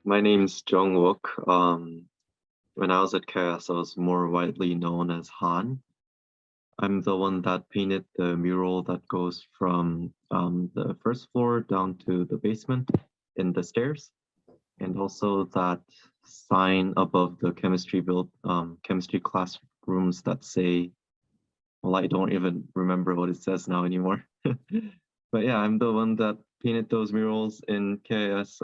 My name's Jungwook. When I was at KS, I was more widely known as Han. I'm the one that painted the mural that goes from the first floor down to the basement in the stairs, and also that sign above the chemistry classrooms that say, well, I don't even remember what it says now anymore. But yeah, I'm the one that painted those murals in KS.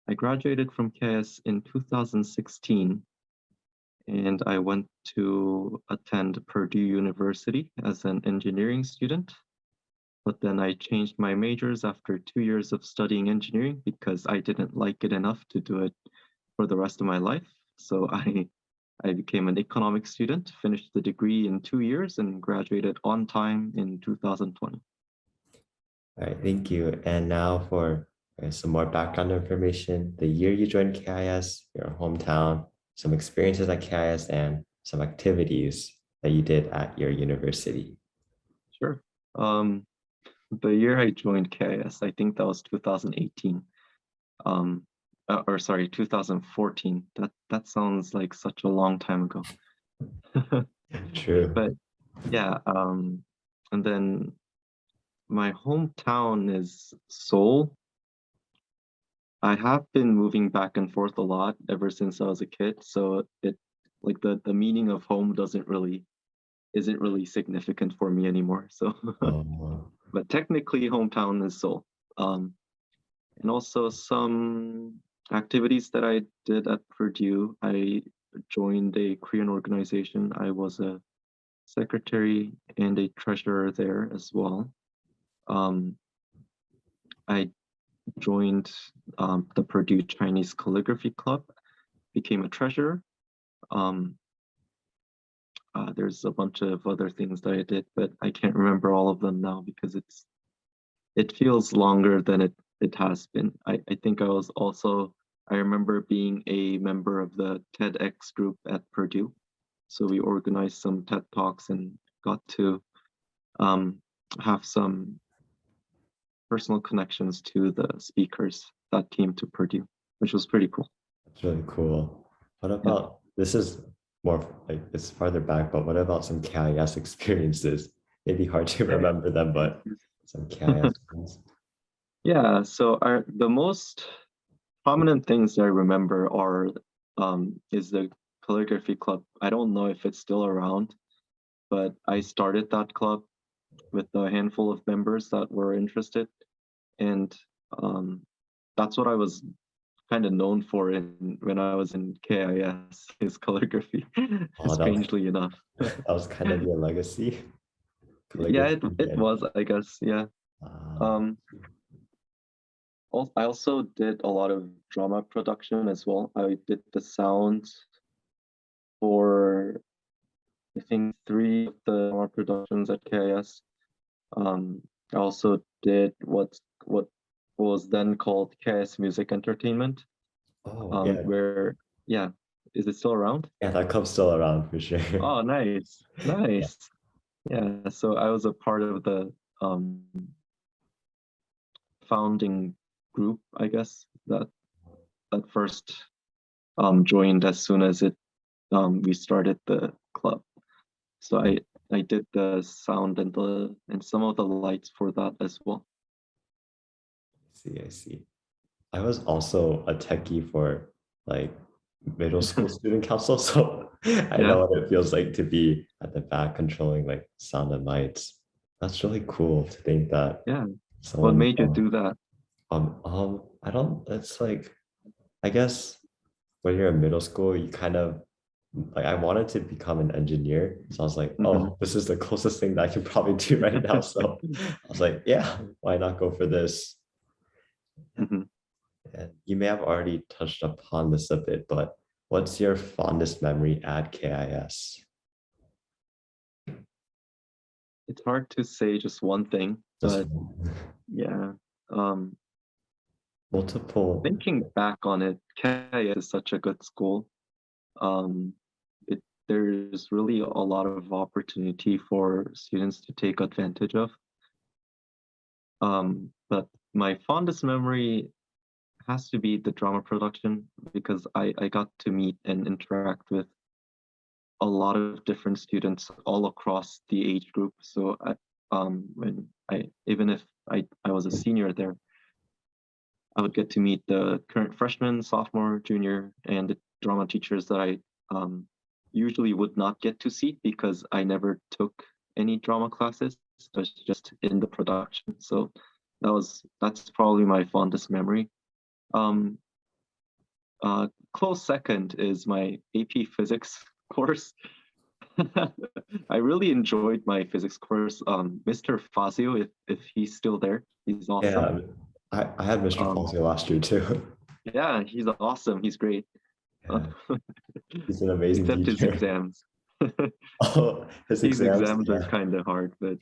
I graduated from KS in 2016, and I went to attend Purdue University as an engineering student. But then I changed my majors after 2 years of studying engineering because I didn't like it enough to do it for the rest of my life. So I became an economics student, finished the degree in 2 years, and graduated on time in 2020. All right, thank you. And now for some more background information, the year you joined KIS, your hometown, some experiences at KIS, and some activities that you did at your university. Sure. The year I joined KIS, I think that was 2018. Or sorry, 2014. That sounds like such a long time ago. True. But yeah, and then my hometown is Seoul. I have been moving back and forth a lot ever since I was a kid, so it like the meaning of home isn't really significant for me anymore. So, but technically, hometown is Seoul. And also some activities that I did at Purdue. I joined a Korean organization. I was a secretary and a treasurer there as well. I joined the Purdue Chinese Calligraphy Club, became a treasurer. There's a bunch of other things that I did, but I can't remember all of them now because it feels longer than it has been. I think I remember being a member of the TEDx group at Purdue. So we organized some TED Talks and got to have some personal connections to the speakers that came to Purdue, which was pretty cool. That's really cool. What about, this is more like it's farther back, but what about some KIS experiences? Maybe hard to remember them, but some KIS ones. Yeah, so the most prominent things I remember is the calligraphy club. I don't know if it's still around, but I started that club with a handful of members that were interested, and that's what I was kind of known for when I was in KIS, is calligraphy. Strangely enough. That was kind of your legacy. Yeah, it was, I guess. Yeah. I also did a lot of drama production as well. I did the sound for, I think, 3 of the drama productions at KIS. I also did what was then called KIS Music Entertainment. Where, yeah, is it still around? Yeah, that club's still around for sure. Oh, nice. Yeah, so I was a part of the founding group, I guess, that first joined as soon as we started the club. So I did the sound and some of the lights for that as well. I see. I was also a techie for like middle school student council, so I know what it feels like to be at the back controlling like sound and lights. That's really cool to think that. Yeah. What made you do that? I don't. It's like, I guess when you're in middle school, you kind of like, I wanted to become an engineer, so I was like, oh, this is the closest thing that I can probably do right now. So I was like, yeah, why not go for this? And you may have already touched upon this a bit, but what's your fondest memory at KIS? It's hard to say just one thing, but yeah. Multiple. Thinking back on it, KIS is such a good school. There's really a lot of opportunity for students to take advantage of. But my fondest memory has to be the drama production because I got to meet and interact with a lot of different students all across the age group. So when I even if I was a senior there, I would get to meet the current freshman, sophomore, junior, and the drama teachers that I usually would not get to see because I never took any drama classes. I was just in the production. So that's probably my fondest memory. Um, Close second is my AP physics course. I really enjoyed my physics course. Mr. Fazio, if he's still there, he's awesome. Yeah, I had Mr. Um, Fazio last year too. yeah, he's awesome. He's great. Yeah, he's an amazing Except his teacher. exams. Oh, his These exams, exams are yeah. kind of hard, but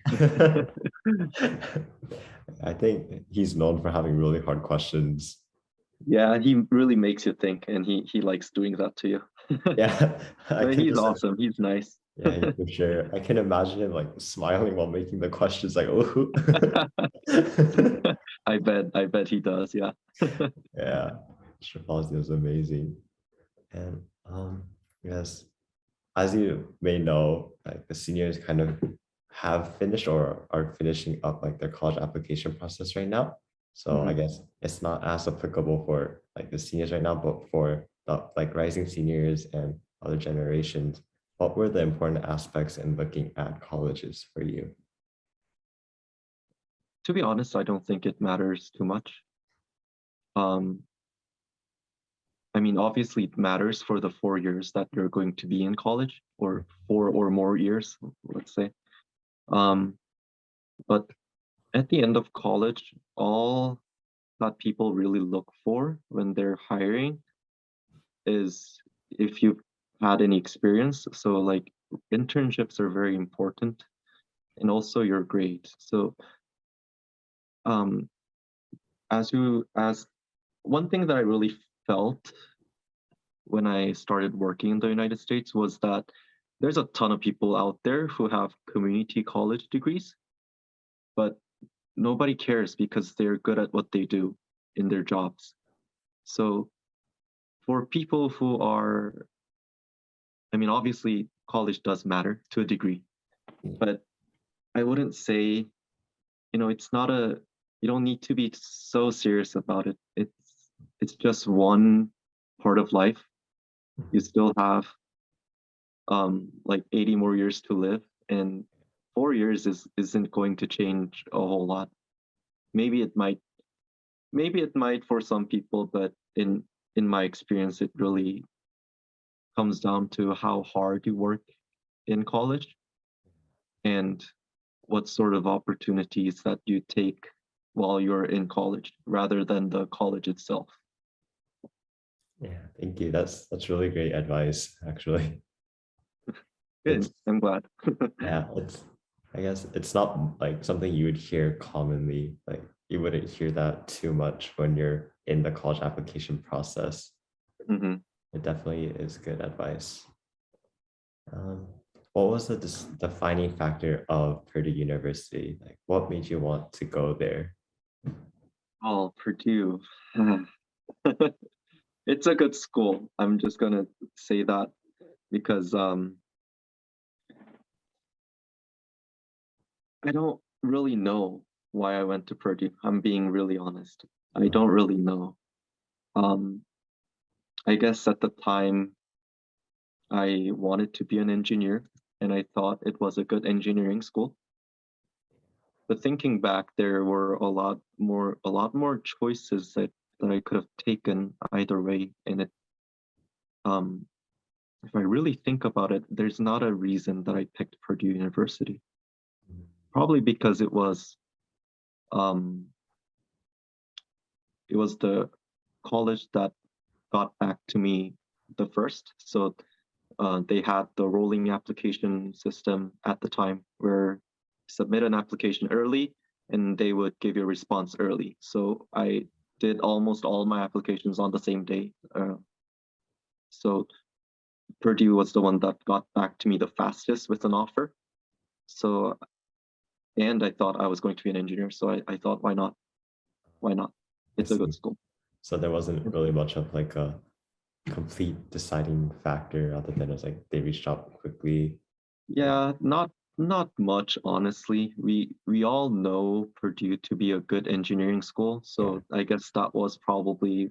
I think he's known for having really hard questions. yeah, he really makes you think, and he likes doing that to you. Yeah, I But can he's just, awesome. He's nice. yeah, for sure. I can imagine him like smiling while making the questions, like, oh. I bet he does. Yeah. Yeah, Mr. Fazio is amazing. And yes, as you may know, like the seniors kind of have finished or are finishing up like their college application process right now. So I Mhm. guess it's not as applicable for like the seniors right now, but for the like rising seniors and other generations, what were the important aspects in looking at colleges for you? To be honest, I don't think it matters too much. Um, I mean, obviously, it matters for the 4 years that you're going to be in college, or 4 or more years, let's say. Um, but at the end of college, all that people really look for when they're hiring is if you've had any experience. So, like, internships are very important, and also your grades. So, um, as one thing that I really felt when I started working in the United States was that there's a ton of people out there who have community college degrees, but nobody cares because they're good at what they do in their jobs. So for people who are, I mean, obviously college does matter to a degree, but I wouldn't say, it's not you don't need to be so serious about it. It's just one part of life. You still have like 80 more years to live, and 4 years isn't going to change a whole lot. Maybe it might, maybe it might for some people, but in my experience, it really comes down to how hard you work in college and what sort of opportunities that you take while you're in college rather than the college itself. Yeah, thank you. That's really great advice, actually. It's Good. I'm glad. yeah, it's I guess it's not like something you would hear commonly. Like you wouldn't hear that too much when you're in the college application process. Mhm. It definitely is good advice. Um, what was the defining factor of Purdue University? Like, what made you want to go there? Oh, Purdue. It's a good school. I'm just gonna say that because I don't really know why I went to Purdue. I'm being really honest. I don't really know. Um, I guess at the time I wanted to be an engineer and I thought it was a good engineering school. But thinking back, there were a lot more choices that I could have taken either way. And um, if I really think about it, there's not a reason that I picked Purdue University. Probably because um, it was the college that got back to me the first. So they had the rolling application system at the time where you submit an application early and they would give you a response early. So I did almost all my applications on the same day. So Purdue was the one that got back to me the fastest with an offer. So, and I thought I was going to be an engineer. So I thought, why not? Why not? I It's a good see. school. So there wasn't really much of like a complete deciding factor other than it was like they reached out quickly. Yeah, not much, honestly. We all know Purdue to be a good engineering school, Yeah. so I guess that was probably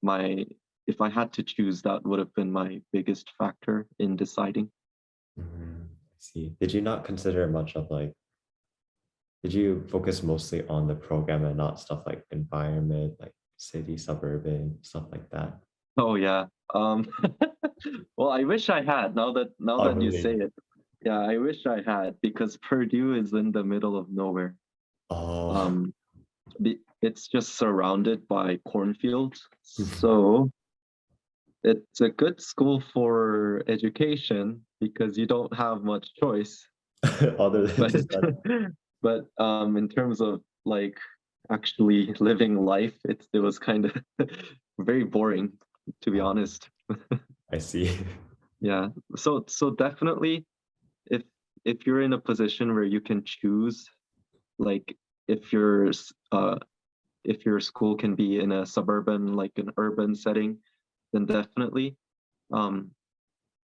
my, if I had to choose, that would have been my biggest factor in deciding. I see. Did you not consider much of like, did you focus mostly on the program and not stuff like environment, like city, suburban, stuff like that? Oh yeah. Well, I wish I had. Now Oh, that you say really? it, yeah, I wish I had because Purdue is in the middle of nowhere. Oh, Um, it's just surrounded by cornfields, so it's a good school for education because you don't have much choice. other than But just that. in terms of like actually living life, it was kind of very boring, to be Oh, honest. I see. Yeah. So definitely if if you're in a position where you can choose, like if your if your school can be in a suburban, like an urban setting, then definitely. Um,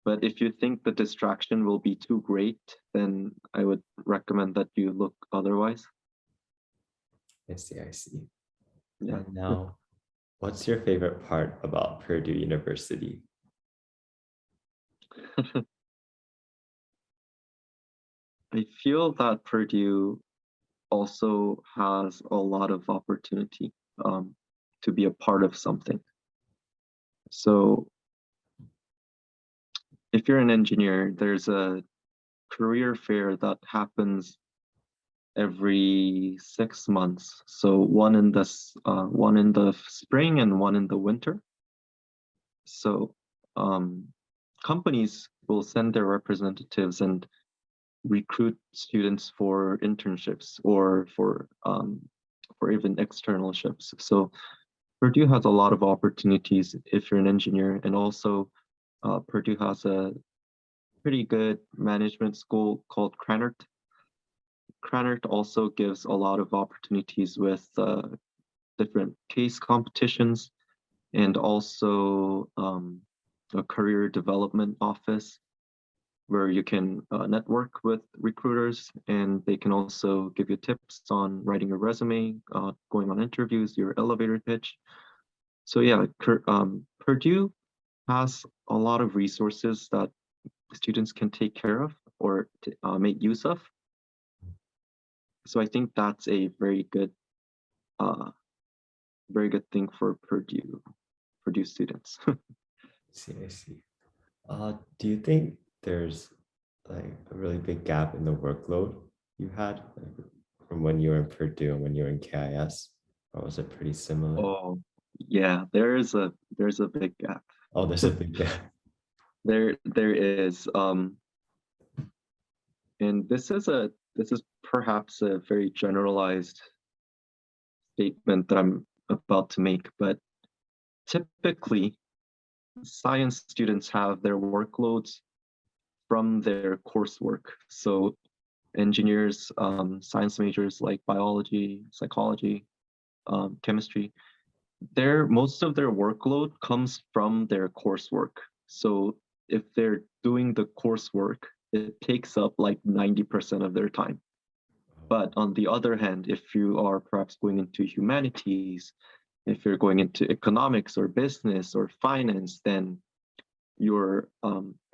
but if you think the distraction will be too great, then I would recommend that you look otherwise. I see, I see. Yeah. And now, what's your favorite part about Purdue University? I feel that Purdue also has a lot of opportunity to be a part of something. So if you're an engineer, there's a career fair that happens every 6 months. So one in the spring and one in the winter. So companies will send their representatives and recruit students for internships or for even externalships. So Purdue has a lot of opportunities if you're an engineer, and also Purdue has a pretty good management school called Krannert. Krannert also gives a lot of opportunities with different case competitions and also a career development office where you can network with recruiters and they can also give you tips on writing a resume, going on interviews, your elevator pitch. So yeah, Purdue has a lot of resources that students can take care of or make use of. So I think that's a uh, very good thing for Purdue students. I see, I see. Do you think there's like a really big gap in the workload you had like, from when you were in Purdue and when you were in KIS, or was it pretty similar? Oh, yeah, there's a big gap. Oh, there's a big gap. There is, and this is perhaps a very generalized statement that I'm about to make, but typically science students have their workloads from their coursework. So engineers, science majors like biology, psychology, chemistry, their most of their workload comes from their coursework. So if they're doing the coursework, it takes up like 90% of their time. But on the other hand, if you are perhaps going into humanities, if you're going into economics or business or finance, then your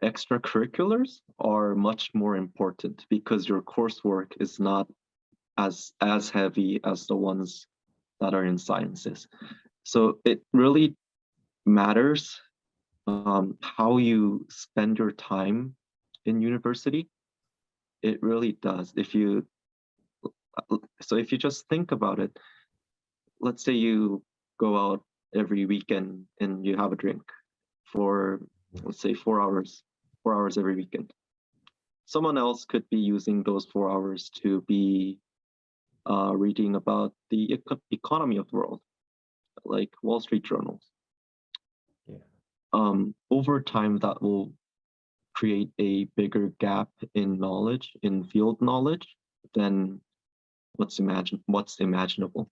extracurriculars are much more important because your coursework is not as heavy as the ones that are in sciences. So it really matters how you spend your time in university. It really does. If you just think about it, let's say you go out every weekend and you have a drink for, let's say, 4 hours, 4 hours every weekend. Someone else could be using those 4 hours to be reading about the economy of the world, like Wall Street journals. Yeah. Over time, that will create a bigger gap in knowledge, in field knowledge, than what's imaginable.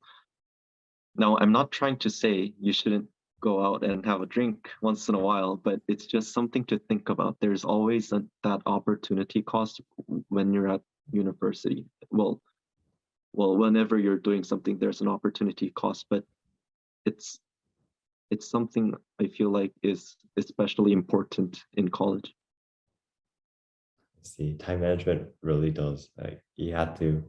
Now, I'm not trying to say you shouldn't go out and have a drink once in a while, but it's just something to think about. There's always that opportunity cost when you're at university. Well, whenever you're doing something, there's an opportunity cost, but it's it's something I feel like is especially important in college. See, time management really does. Like you have to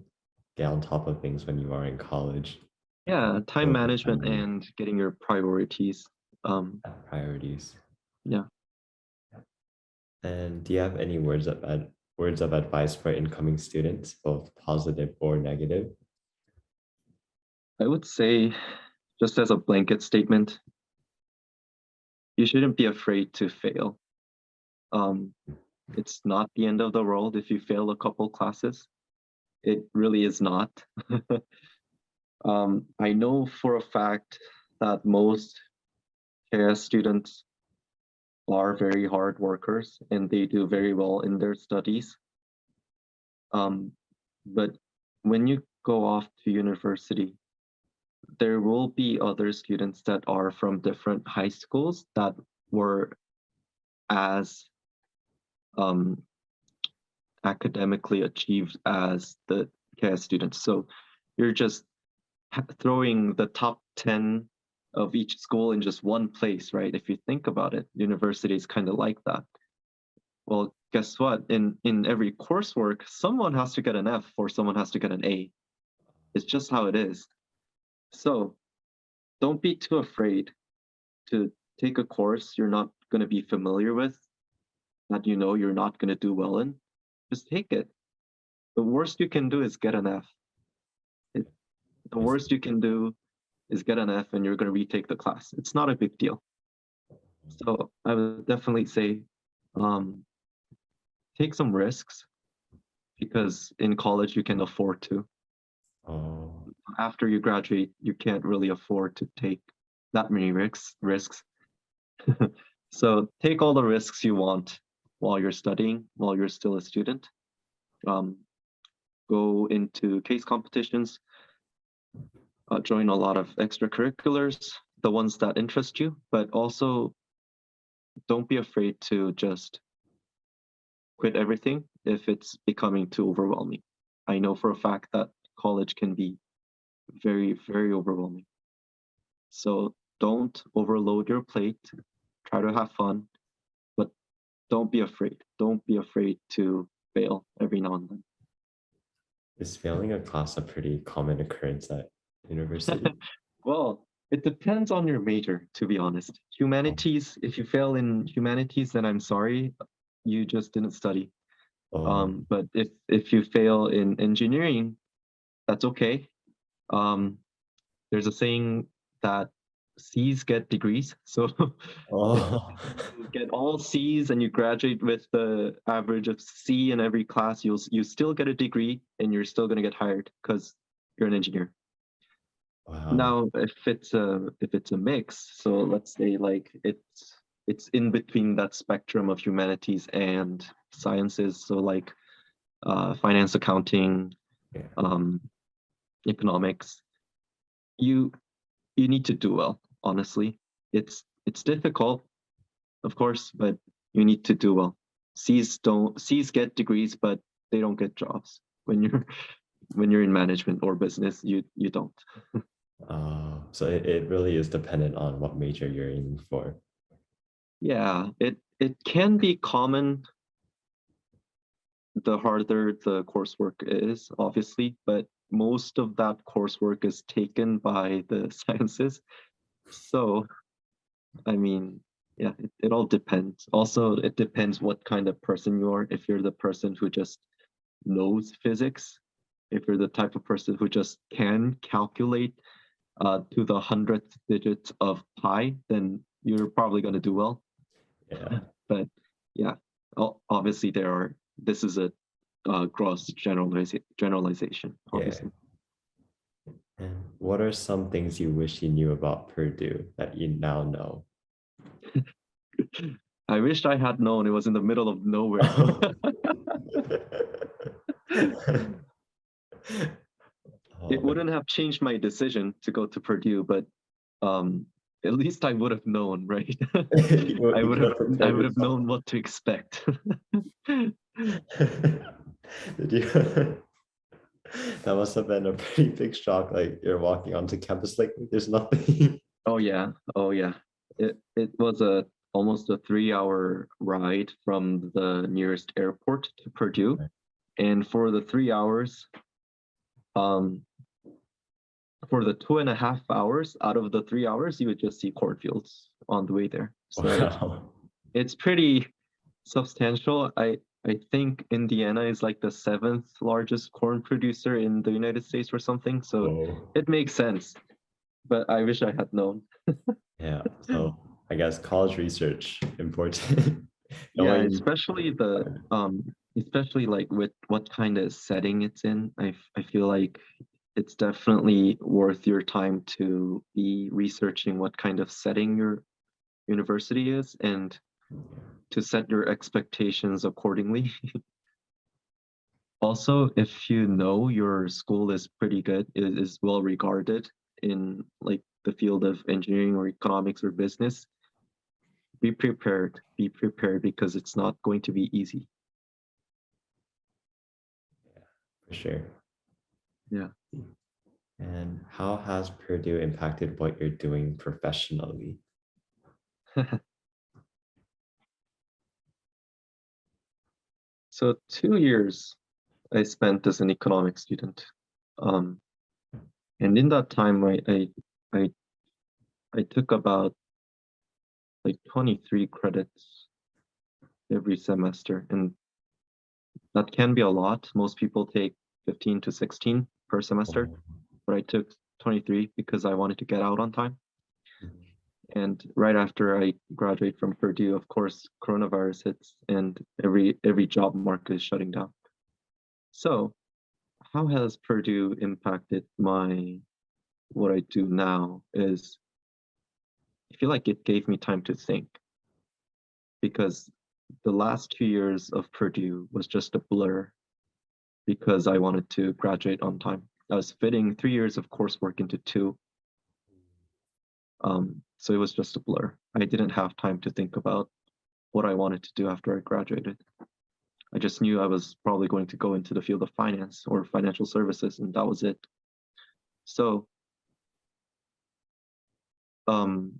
get on top of things when you are in college. Yeah, time Both the management timing and getting your priorities. and priorities. Yeah, And do you have any words of advice for incoming students, both positive or negative? I would say, just as a blanket statement, you shouldn't be afraid to fail. Um, it's not the end of the world if you fail a couple classes. It really is not. I know for a fact that most KS students are very hard workers and they do very well in their studies. Um, but when you go off to university, there will be other students that are from different high schools that were as um, academically achieved as the KS students. So you're just throwing the top 10 of each school in just one place, right? If you think about it, university is kind of like that. Well, guess what? In every coursework, someone has to get an F or someone has to get an A. It's just how it is. So don't be too afraid to take a course you're not going to be familiar with, that you know you're not going to do well in. Just take it. The worst you can do is get an F. It, the I see. worst you can do is get an F and you're going to retake the class. It's not a big deal. So I would definitely say um, take some risks because in college you can afford to. Oh, After you graduate, you can't really afford to take that many risks. So take all the risks you want while you're studying, while you're still a student. Um, go into case competitions, join a lot of extracurriculars, the ones that interest you, but also don't be afraid to just quit everything if it's becoming too overwhelming. I know for a fact that college can be very, very overwhelming. So don't overload your plate. Try to have fun, but don't be afraid. Don't be afraid to fail every now and then. is failing a class a pretty common occurrence at university? Well, it depends on your major, to be honest. Oh, Humanities, if you fail in humanities, then I'm sorry, you just didn't study. oh, But if you fail in engineering, that's okay. Um, there's a saying that C's get degrees. So if oh, you get all C's and you graduate with the average of C in every class, you still get a degree and you're still gonna get hired because you're an engineer. wow. Now, if it's a mix, so let's say like it's in between that spectrum of humanities and sciences, so like finance, accounting, Yeah. um, economics, you you need to do well, honestly. It's difficult, of course, but you need to do well. C's get degrees, but they don't get jobs. When you're in management or business, you don't. So it really is dependent on what major you're aiming for. Yeah, it can be common the harder the coursework is, obviously, but most of that coursework is taken by the sciences. So, I mean, yeah, it all depends. Also, it depends what kind of person you are. If you're the person who just knows physics, if you're the type of person who just can calculate to the hundredth digit of pi, then you're probably going to do well. Yeah. But yeah, obviously this is a gross generalization, Yeah. obviously. And what are some things you wish you knew about Purdue that you now know? I wished I had known it was in the middle of nowhere. it wouldn't have changed my decision to go to Purdue, but at least I would have known, right? You could have I prepared would have yourself. known what to expect. Did you? That must have been a pretty big shock. Like you're walking onto campus, like there's nothing. Oh yeah, oh yeah. It was a almost a 3-hour ride from the nearest airport to Purdue, and for the 3 hours, um, for the 2.5 hours out of the 3 hours, you would just see cornfields on the way there. So Wow. it's pretty substantial. I think Indiana is like the 7th largest corn producer in the United States or something. So Oh, it makes sense. But I wish I had known. yeah. So I guess college research important. Yeah, Knowing. especially like with what kind of setting it's in. I feel like it's definitely worth your time to be researching what kind of setting your university is and to set your expectations accordingly. Also, if you know your school is pretty good, it is well regarded in like the field of engineering or economics or business, be prepared. Be prepared because it's not going to be easy. For sure. Yeah. And how has Purdue impacted what you're doing professionally? So 2 years I spent as an economics student. Um, and in that time I I took about like 23 credits every semester, and that can be a lot. Most people take 15 to 16 per semester, Oh, but I took 23 because I wanted to get out on time. And right after I graduate from Purdue, of course, coronavirus hits and every job market is shutting down. So how has Purdue impacted my what I do now is I feel like it gave me time to think because the last 2 years of Purdue was just a blur because I wanted to graduate on time. I was fitting 3 years of coursework into two. So it was just a blur. I didn't have time to think about what I wanted to do after I graduated. I just knew I was probably going to go into the field of finance or financial services, and that was it. So um,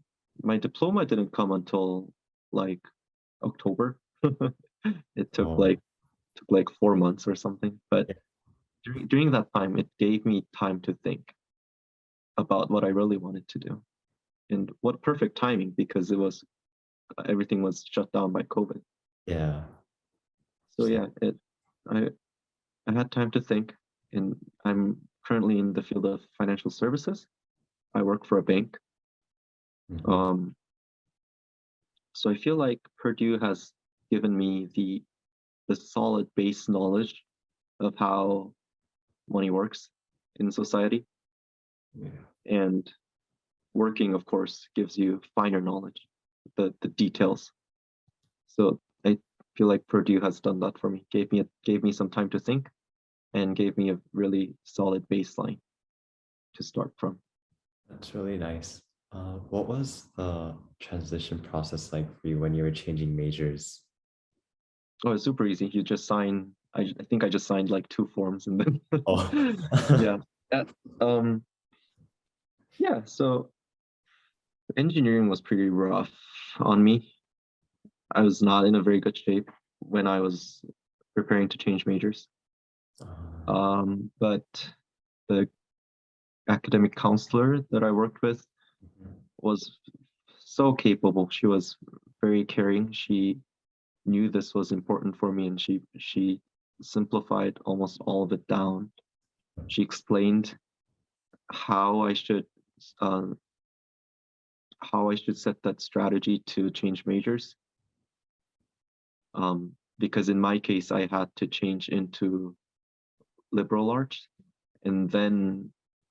my diploma didn't come until like October. It oh, took like 4 months or something. But yeah. during that time, it gave me time to think about what I really wanted to do. And what perfect timing because it was everything was shut down by COVID. Yeah. So So, yeah, I I had time to think, and I'm currently in the field of financial services. I work for a bank. mhm. Um, so I feel like Purdue has given me the solid base knowledge of how money works in society, Yeah. and working, of course, gives you finer knowledge, the details. So I feel like Purdue has done that for me. Gave me some time to think and gave me a really solid baseline to start from. That's really nice. What was the transition process like for you when you were changing majors? Oh, it's super easy. You just sign. I think I just signed like two forms and then Oh, yeah. That, um yeah, so engineering was pretty rough on me. I was not in a very good shape when I was preparing to change majors. But the academic counselor that I worked with was so capable. She was very caring. She knew this was important for me and she simplified almost all of it down. She explained how I should uh, how I should set that strategy to change majors. Because in my case, I had to change into liberal arts and then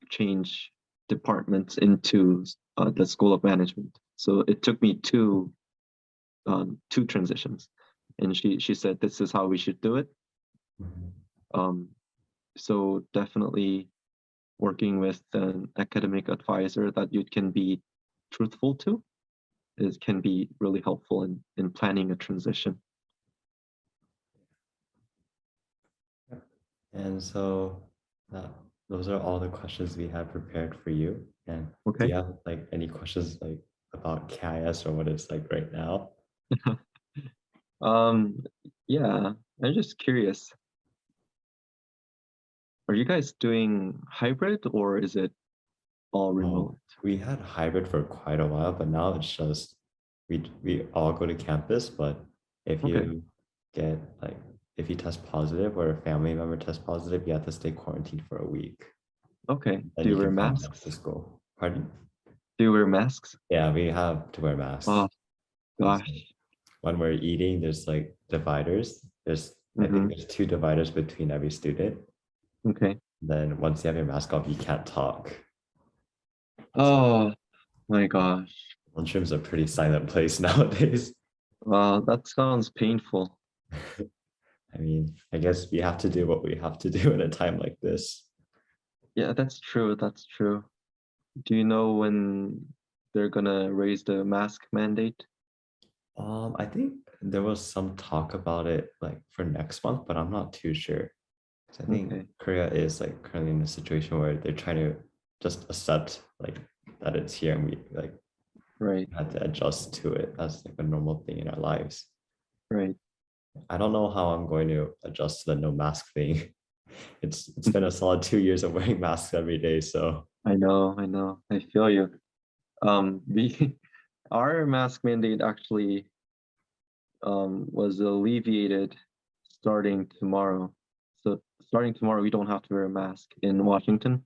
change departments into the School of Management. So it took me two transitions, and she said this is how we should do it. Mhm. Um, so definitely working with an academic advisor that you can be truthful to can be really helpful in planning a transition. And so those are all the questions we have prepared for you. And do Okay. you have like any questions like about KIS or what it's like right now? Yeah, I'm just curious. Are you guys doing hybrid or is it all remote? We had hybrid for quite a while, but now it's just we all go to campus. But if Okay. you get like if you test positive or a family member tests positive, you have to stay quarantined for a week. Okay. Then Do you you wear can come back masks? to school. Pardon? Do you wear masks? Yeah, we have to wear masks. Oh gosh. When we're eating, there's like dividers. I think there's 2 dividers between every student. Okay. Then once you have your mask off, you can't talk. Oh my gosh. Lunchroom's a pretty silent place nowadays. That sounds painful. I mean, I guess we have to do what we have to do at a time like this. Yeah, that's true. That's true. Do you know when they're gonna raise the mask mandate? I think there was some talk about it like for next month, but I'm not too sure. 'Cause I think Okay. Korea is like currently in a situation where they're trying to just accept like that it's here and we like Right. had to adjust to it as like a normal thing in our lives. Right. I don't know how I'm going to adjust to the no mask thing. It's been a solid 2 years of wearing masks every day, so I know. I know. I feel you. We our mask mandate actually was alleviated starting tomorrow. So starting tomorrow, we don't have to wear a mask in Washington.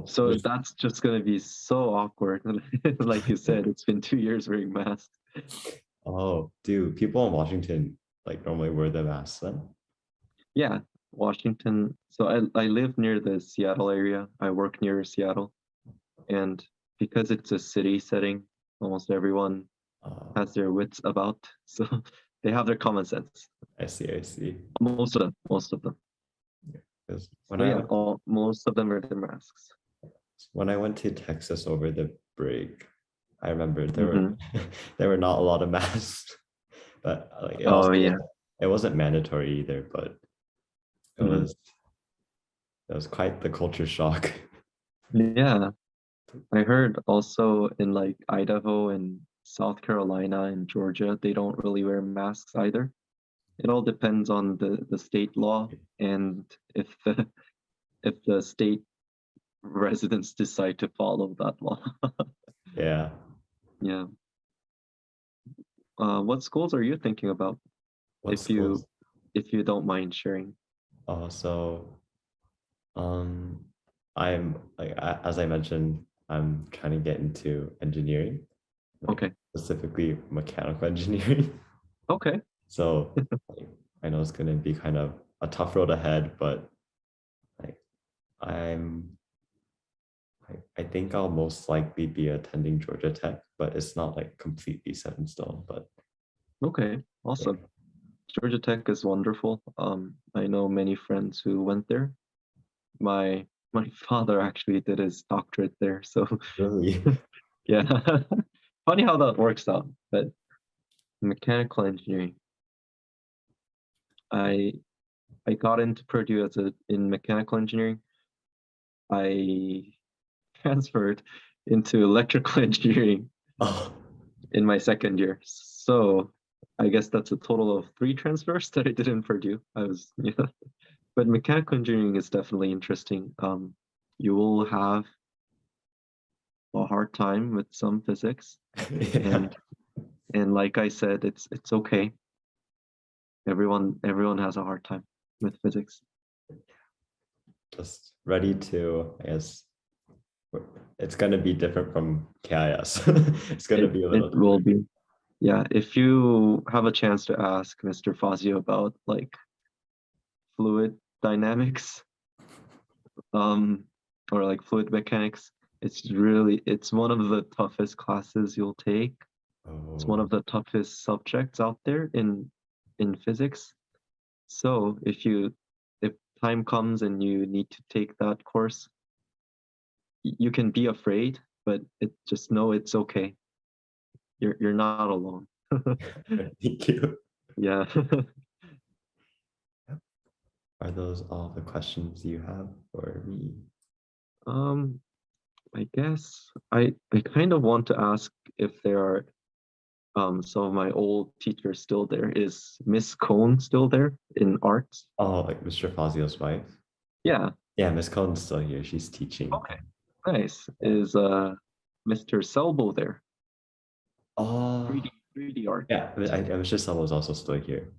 So there's that's just gonna be so awkward. Like you said, it's been 2 years wearing masks. do people in Washington like normally wear the masks then? Yeah, Washington. So I live near the Seattle area. I work near Seattle, and because it's a city setting, almost everyone has their wits about. So they have their common sense. I see. Most of them. Most of them. 'Cause So yeah, most of them wear their masks. when I went to Texas over the break, I remember there were Hmm. there were not a lot of masks, but like Oh yeah. it wasn't mandatory either, but it Hmm. was it was quite the culture shock. Yeah. I heard also in like Idaho and South Carolina and Georgia, they don't really wear masks either. It all depends on the state law and if the if the state residents decide to follow that law. Yeah. Yeah. What schools are you thinking about What schools? if you don't mind sharing? So um I'm like as I mentioned, I'm trying to get into engineering, like Okay. specifically mechanical engineering. Okay. So like, I know it's gonna be kind of a tough road ahead, but like I'm I think I'll most likely be attending Georgia Tech, but it's not like completely set in stone. But Okay. yeah, Awesome. Georgia Tech is wonderful. I know many friends who went there. My father actually did his doctorate there, so really. yeah. Funny how that works out. But mechanical engineering, I I got into Purdue in mechanical engineering. I transferred into electrical engineering Oh, in my second year. So I guess that's a total of 3 transfers that I did in Purdue. Yeah. But mechanical engineering is definitely interesting. You will have a hard time with some physics, yeah. and like I said, it's okay. Everyone has a hard time with physics. Just ready to, I guess, it's gonna be different from KIS. It's gonna be a It little will different. be. Yeah, if you have a chance to ask Mr. Fazio about like fluid dynamics, um, or like fluid mechanics, it's one of the toughest classes you'll take. It's one Oh, of the toughest subjects out there in physics. So if time comes and you need to take that course, you can be afraid, but just know it's okay. You're not alone. Thank you. Yeah. Are those all the questions you have for me? Um, I guess I kind of want to ask if there are some of my old teachers still there. Is Miss Cohn still there in arts? Oh, like Mr. Fazio's wife? Yeah. Yeah, Miss Cohn's still here. She's teaching. Okay. Nice. Yeah. Is Mr. Selbo there? Oh, 3D art. yeah. Mr. Sub was also still here.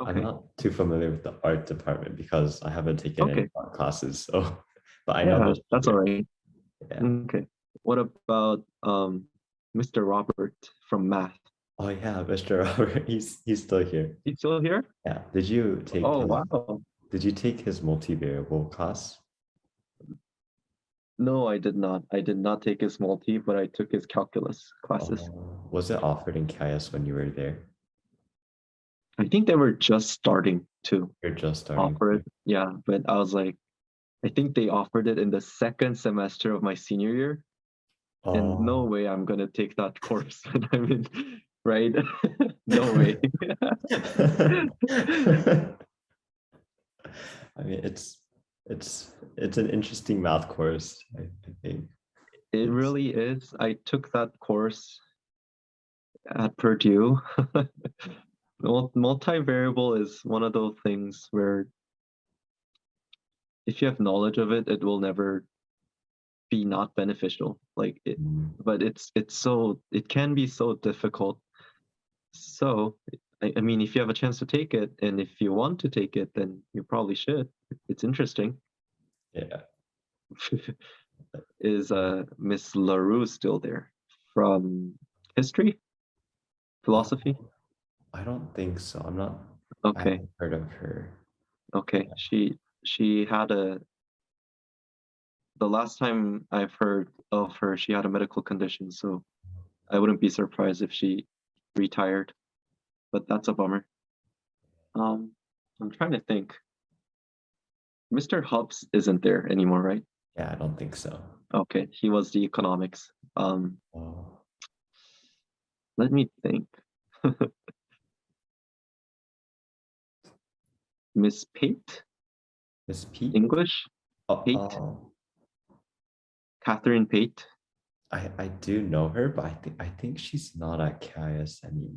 I'm Okay. not too familiar with the art department because I haven't taken any Okay. art classes. So, but I know Yeah, Mr. that's all right. Yeah. Okay. What about Mr. Robert from math? Oh yeah, Mr. Robert. He's still here. He's still here? Yeah. Oh, wow. Did you take his multivariable class? No, I did not. I did not take his multi, but I took his calculus classes. Was it offered in KIS when you were there? I think they were just starting to You're just starting. offer it. Yeah, but I was like, I think they offered it in the second semester of my senior year. And no Oh. way I'm gonna take that course. I mean, right? No way. I mean, it's an interesting math course, I think. It It's really is. I took that course at Purdue. Multivariable is one of those things where if you have knowledge of it, it will never be not beneficial. Like it, but it can be so difficult. So I mean, if you have a chance to take it, and if you want to take it, then you probably should. It's interesting. yeah. Is Miss LaRue still there from history, philosophy? I don't think so. I Okay, haven't heard of her. okay. She had the last time I've heard of her, she had a medical condition, so I wouldn't be surprised if she retired. But that's a bummer. Um, I'm trying to think. Mr. Hubs isn't there anymore, right? Yeah, I don't think so. Okay, he was the economics. Oh, Let me think. Miss Pate, Miss Pete? English, Oh, Pate, Catherine Pate. I do know her, but I think she's not at KIS anymore.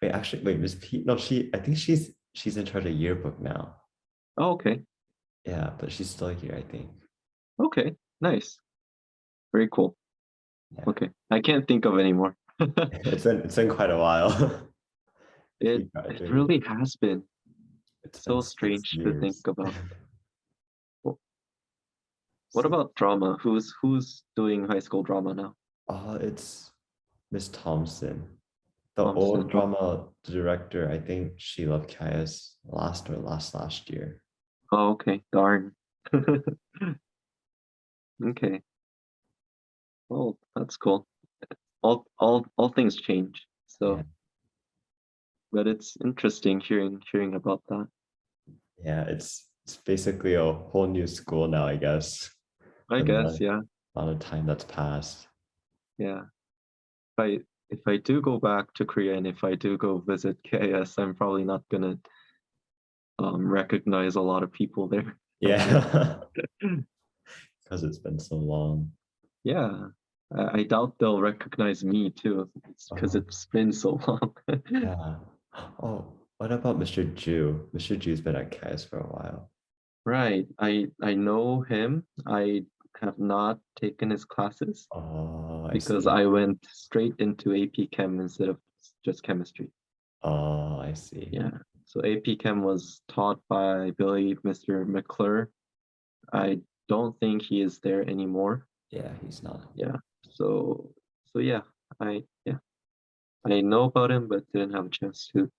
Wait, Miss Pete? No, I think she's in charge of yearbook now. Oh, okay, Yeah, but she's still here, I think. okay, nice, very cool. Yeah. Okay, I can't think of any more. It's been quite a while. She It graduated. really has been It's been so 6 strange to think years. about. What about drama? Who's doing high school drama now? It's Miss Thompson. The old Thompson. Oh, drama director, I think she left KIS last year. oh, okay, darn. Okay, well, that's cool. All things change. Yeah. So, but it's interesting hearing about that. Yeah, it's basically a whole new school now, I guess. I The guess, amount yeah, of time that's passed. yeah. If I do go back to Korea and if I do go visit KS, I'm probably not gonna recognize a lot of people there. Yeah. Because it's been so long. Yeah, I doubt they'll recognize me too. It's because Oh, it's been so long. yeah. Oh, what about Mr. Ju? Mr. Ju's been at KIS for a while. Right. I know him. I have not taken his classes Oh, I because see. I went straight into AP Chem instead of just chemistry. Oh, I see. Yeah. So AP Chem was taught by, I believe, Mr. McClure. I don't think he is there anymore. Yeah, he's not. Yeah. So yeah, I know about him, but didn't have a chance to.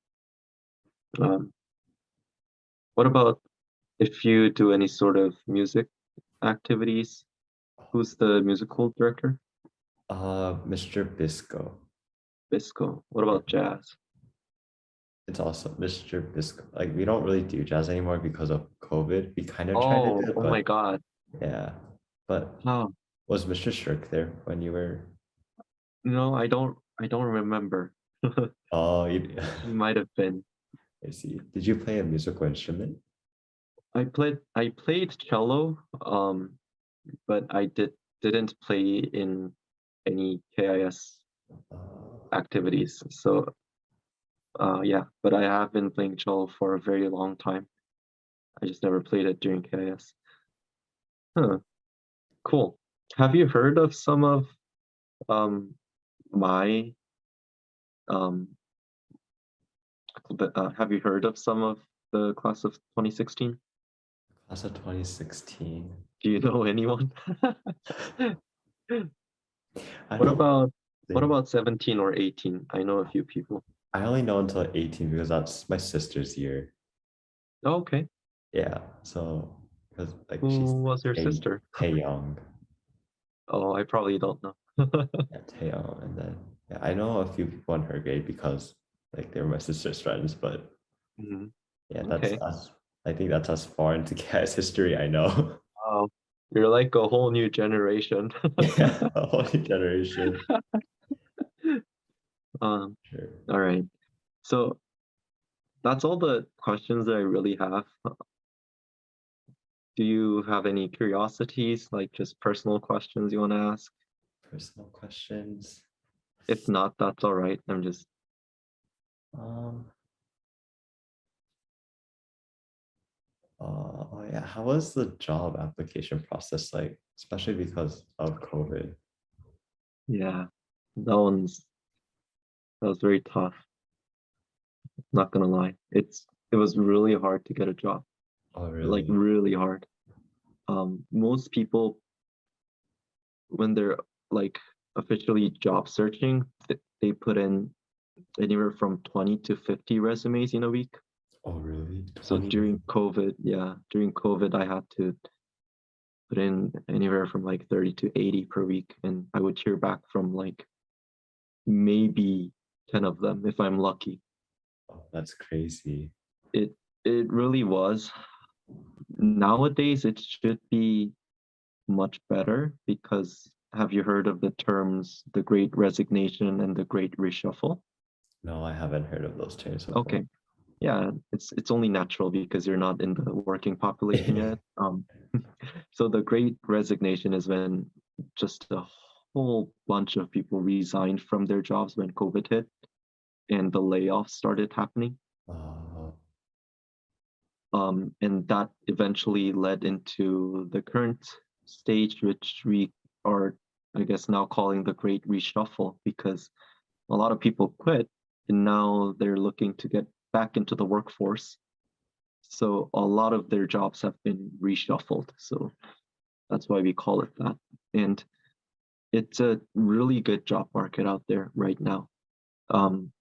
Um, what about if you do any sort of music activities? Who's the musical director? Mr. Bisco. Bisco. What about jazz? It's also Mr. Biscuit. Like we don't really do jazz anymore because of COVID. We kind of tried to Oh, do it, oh my but God. yeah. But Oh, was Mr. Shirk there when you were? no, I don't remember. Oh, you, He might have been. I see. Did you play a musical instrument? I played cello, but I didn't play in any KIS Uh, activities. So yeah, but I have been playing cello for a very long time. I just never played it during KIS. Huh, cool. Have you heard of some of um my um have you heard of some of the class of 2016? class of 2016. Do you know anyone? I What don't about what think about 17 or 18? I know a few people. I only know until 18 because that's my sister's year. Oh, okay. Yeah. So because like she's Who was your Tae sister? Taeyong. Oh, I probably don't know. Yeah, Taeyong. And then yeah, I know a few people in her grade because like they were my sister's friends, but Mhm. yeah, Okay. that's I think that's as far into KS history I know. Wow. You're like a whole new generation. Yeah, a whole new generation. Um, Sure. all right. So that's all the questions that I really have. Do you have any curiosities, like just personal questions you want to ask? Personal questions. If not, that's all right. I'm just Um, oh yeah, how was the job application process like, especially because of COVID? yeah. That one's that was very tough. Not gonna lie. It was really hard to get a job. Oh, Like really? really hard. Most people when they're like officially job searching, they put in anywhere from 20 to 50 resumes in a week. Oh, really? So 20? during COVID, yeah, during COVID, I had to put in anywhere from like 30 to 80 per week, and I would hear back from like maybe 10 of them if I'm lucky. Oh, that's crazy. It it really was. Nowadays, it should be much better because have you heard of the terms the Great Resignation and the Great Reshuffle? No, I haven't heard of those terms before. Okay, yeah, it's only natural because you're not in the working population yet. So the Great Resignation is when just a whole bunch of people resigned from their jobs when COVID hit and the layoffs started happening. Uh, And that eventually led into the current stage, which we are, I guess, now calling the Great Reshuffle because a lot of people quit and now they're looking to get back into the workforce. So a lot of their jobs have been reshuffled. So that's why we call it that. And it's a really good job market out there right now. Um,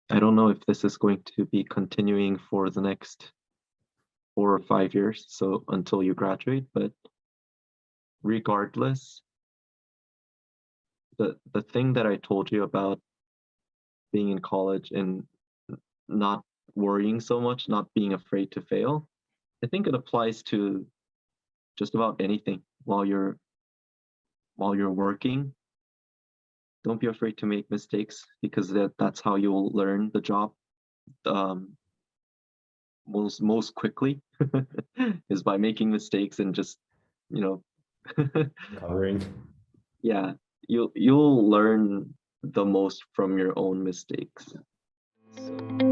I don't know if this is going to be continuing for the next 4 or 5 years, so until you graduate, but regardless, the thing that I told you about being in college and not worrying so much, not being afraid to fail, I think it applies to just about anything while you're working. Don't be afraid to make mistakes because that's how you'll learn the job um, most quickly is by making mistakes and just you know covering. yeah, you'll learn the most from your own mistakes. So